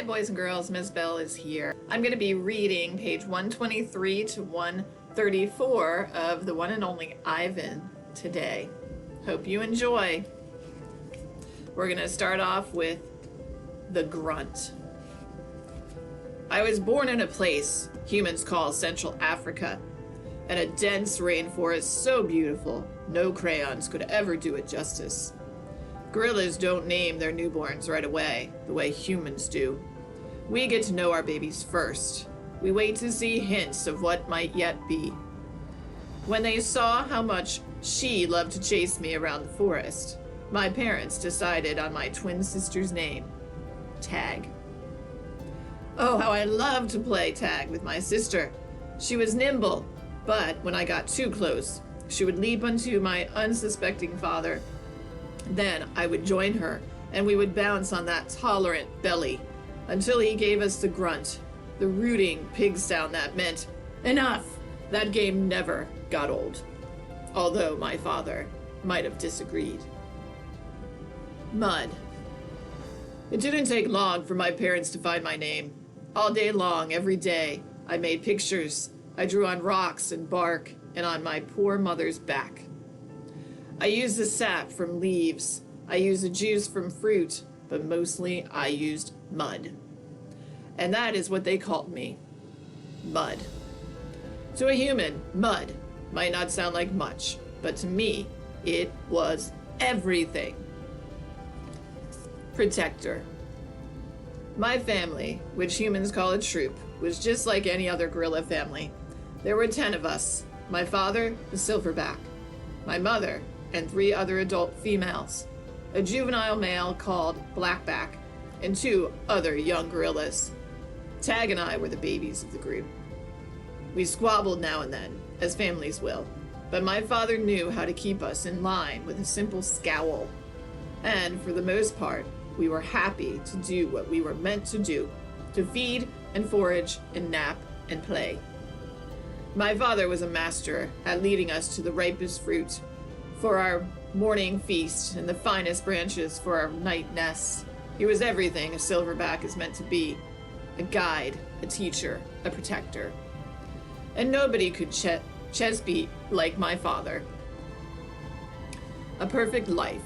boys and girls, Ms. Bell is here. I'm going to be reading page 123 to 134 of the one and only Ivan today. Hope you enjoy. We're going to start off with the grunt. I was born in a place humans call Central Africa, and a dense rainforest so beautiful no crayons could ever do it justice. Gorillas don't name their newborns right away, the way humans do. We get to know our babies first. We wait to see hints of what might yet be. When they saw how much she loved to chase me around the forest, my parents decided on my twin sister's name, Tag. Oh, how I loved to play tag with my sister. She was nimble, but when I got too close, she would leap onto my unsuspecting father. Then I would join her, and we would bounce on that tolerant belly until he gave us the grunt, the rooting pig sound that meant, enough! That game never got old, although my father might have disagreed. Mud. It didn't take long for my parents to find my name. All day long, every day, I made pictures. I drew on rocks and bark and on my poor mother's back. I used the sap from leaves. I used the juice from fruit, but mostly I used mud. And that is what they called me, Mud. To a human, mud might not sound like much, but to me, it was everything. Protector. My family, which humans call a troop, was just like any other gorilla family. There were 10 of us. My father, the silverback. My mother, and 3 other adult females, a juvenile male called Blackback, and 2 other young gorillas. Tag and I were the babies of the group. We squabbled now and then, as families will, but my father knew how to keep us in line with a simple scowl. And for the most part, we were happy to do what we were meant to do, to feed and forage and nap and play. My father was a master at leading us to the ripest fruit for our morning feast and the finest branches for our night nests. He was everything a silverback is meant to be: a guide, a teacher, a protector. And nobody could chest beat like my father. A perfect life.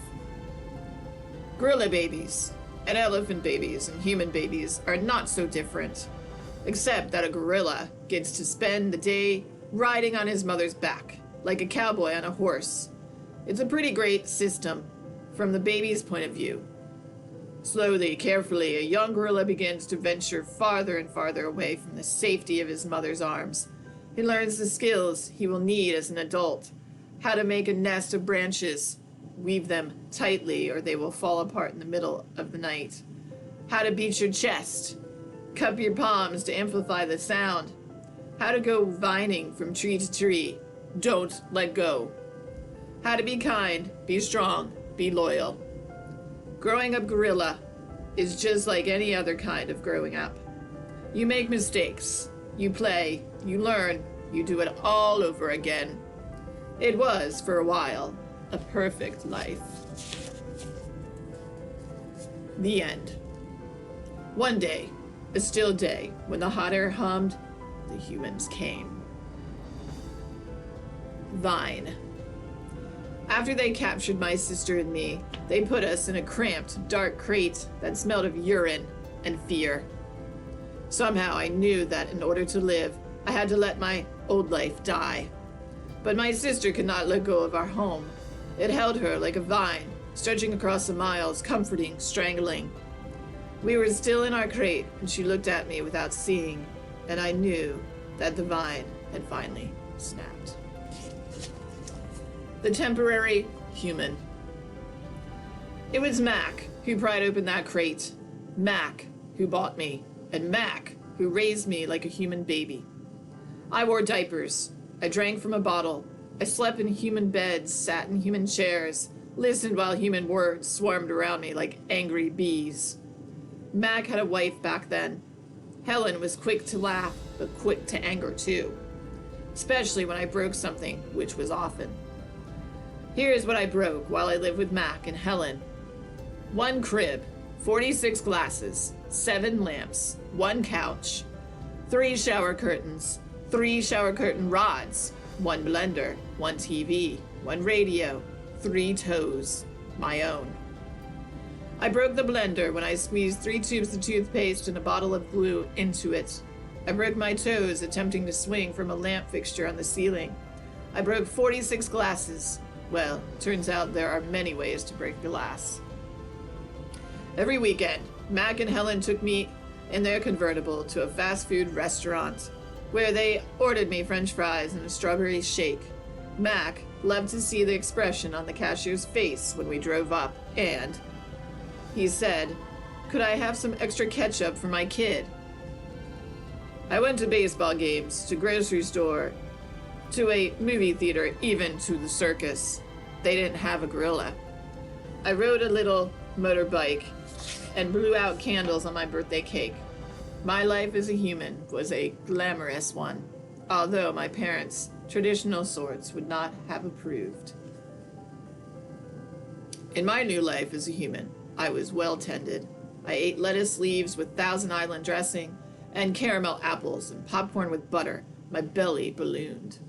Gorilla babies and elephant babies and human babies are not so different, except that a gorilla gets to spend the day riding on his mother's back, like a cowboy on a horse. It's a pretty great system from the baby's point of view. Slowly, carefully, a young gorilla begins to venture farther and farther away from the safety of his mother's arms. He learns the skills he will need as an adult, how to make a nest of branches, weave them tightly or they will fall apart in the middle of the night, how to beat your chest, cup your palms to amplify the sound, how to go vining from tree to tree, don't let go, how to be kind, be strong, be loyal. Growing up gorilla is just like any other kind of growing up. You make mistakes, you play, you learn, you do it all over again. It was, for a while, a perfect life. The end. One day, a still day, when the hot air hummed, the humans came. Vine. After they captured my sister and me, they put us in a cramped, dark crate that smelled of urine and fear. Somehow I knew that in order to live, I had to let my old life die. But my sister could not let go of our home. It held her like a vine, stretching across the miles, comforting, strangling. We were still in our crate, and she looked at me without seeing, and I knew that the vine had finally snapped. The temporary human. It was Mac who pried open that crate. Mac who bought me, and Mac who raised me like a human baby. I wore diapers. I drank from a bottle. I slept in human beds, sat in human chairs, listened while human words swarmed around me like angry bees. Mac had a wife back then. Helen was quick to laugh, but quick to anger too, especially when I broke something, which was often. Here is what I broke while I lived with Mac and Helen. 1 crib, 46 glasses, 7 lamps, 1 couch, 3 shower curtains, 3 shower curtain rods, 1 blender, 1 TV, 1 radio, 3 toes, my own. I broke the blender when I squeezed 3 tubes of toothpaste and a bottle of glue into it. I broke my toes attempting to swing from a lamp fixture on the ceiling. I broke 46 glasses. Well, turns out there are many ways to break glass. Every weekend, Mac and Helen took me in their convertible to a fast food restaurant where they ordered me French fries and a strawberry shake. Mac loved to see the expression on the cashier's face when we drove up, and he said, "Could I have some extra ketchup for my kid?" I went to baseball games, to grocery store, to a movie theater, even to the circus. They didn't have a gorilla. I rode a little motorbike and blew out candles on my birthday cake. My life as a human was a glamorous one, although my parents' traditional sorts would not have approved. In my new life as a human, I was well tended. I ate lettuce leaves with Thousand Island dressing and caramel apples and popcorn with butter. My belly ballooned.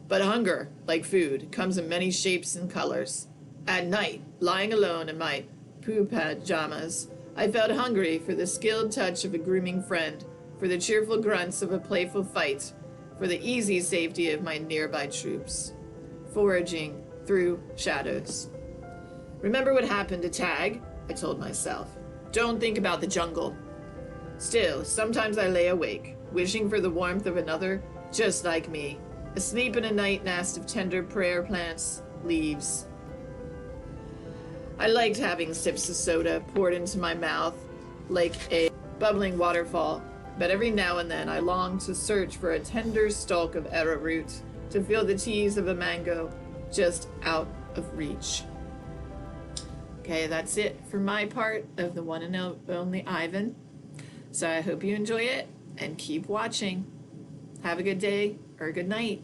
But hunger, like food, comes in many shapes and colors. At night, lying alone in my poo pajamas, I felt hungry for the skilled touch of a grooming friend, for the cheerful grunts of a playful fight, for the easy safety of my nearby troops, foraging through shadows. Remember what happened to Tag? I told myself. Don't think about the jungle. Still, sometimes I lay awake, wishing for the warmth of another just like me, asleep in a night nest of tender prayer plants, leaves. I liked having sips of soda poured into my mouth like a bubbling waterfall, but every now and then I longed to search for a tender stalk of arrowroot, to feel the tease of a mango just out of reach. Okay, that's it for my part of the one and only Ivan. So I hope you enjoy it and keep watching. Have a good day or a good night.